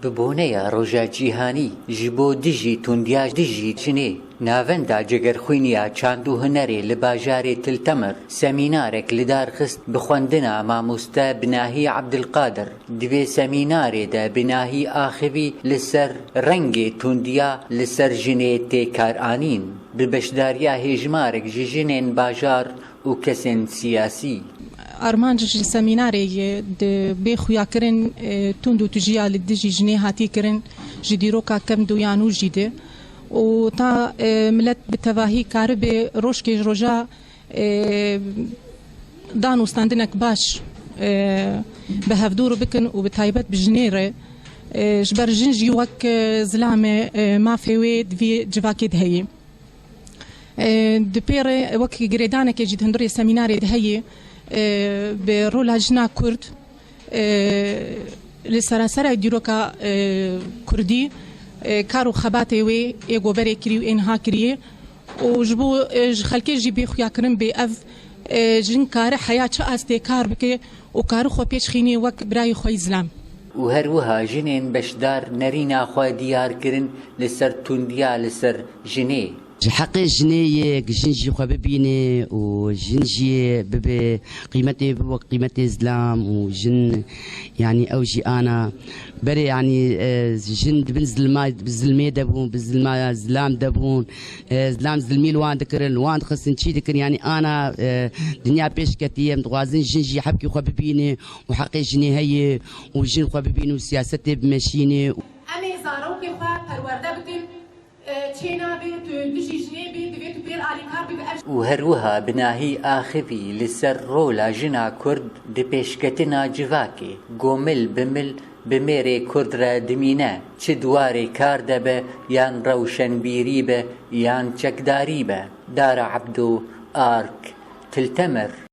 ببوونەیە ڕۆژە جیهانی ji بۆ دژی توندیا دژی چنێ ناوەندا جگەرخوینیا چاند و هنەرێ لە باژارێ تلتەمر سەمینارێک لەدارخست بە خوێندنا مامۆستا بناهی عەبدولقادر دوێ سەمینارێدا بناهی ئاخیوی لەسەر ڕەنگێ توندیا لەسەر ژنێ تێکارئانین بە بەشداریە هێژمارێک ji ژنên باژار û kesên siyasî. ئارمان سەمینارێ بێ خویاکردن تند و توژیا لە دژی ژنێ هاتی کردن ji dîroka kem duyan û jî de û ta millet bi tevahî karibê rojkê ji roja dan û standinek baş bi hevdûr bikin û bi taybet bi jinê re ji ber jin jî wek zilamê mafê wê divê civakê de heye. Di pêrê wek girêdanekê jî di hundirê semînarê de heye bi rola jina Kurd li serasera dîroka Kurdî kar û xebatê wê ê goberê kirî û ên ha kiriye û ji bo ji xelkê jî bê xuyakirin bê ev jin kare heya çi az têkar bike û karî xwe pêçxînî wek birayê xwe Îslam. û herwiha jinên beşdar nerîna xwe diyarkirin li ser tundiya li ser jinê. ji heqê jinê yê jin jî xwe bibîne û jin jî bibe qîmetê bibe qîmetê zilam û jin yanî ew jî ana berê yanî jin dibin zilmê debûn bi zilam debûn zilam zilmî li wan dikirin li wan dixistin çî dikin yanî ana dinya pêş ketiye em dixwazin jin jî hepkî xwe bibîne û heqê jinê heye û jin xwe bibîne û siyasetê bimeşîne. Em ê zarokê xwe perwerde bikin و هەروەها بناهی ئاخیوی لەسەر ڕۆلا ژنا کورد di pêşketina civakê gomil bimil bi mêrê Kurd re dimîne çi dwarê kar debe yan rewşenbîrî be yan çekdarî be. Dara Ebdo Ark Tiltemer.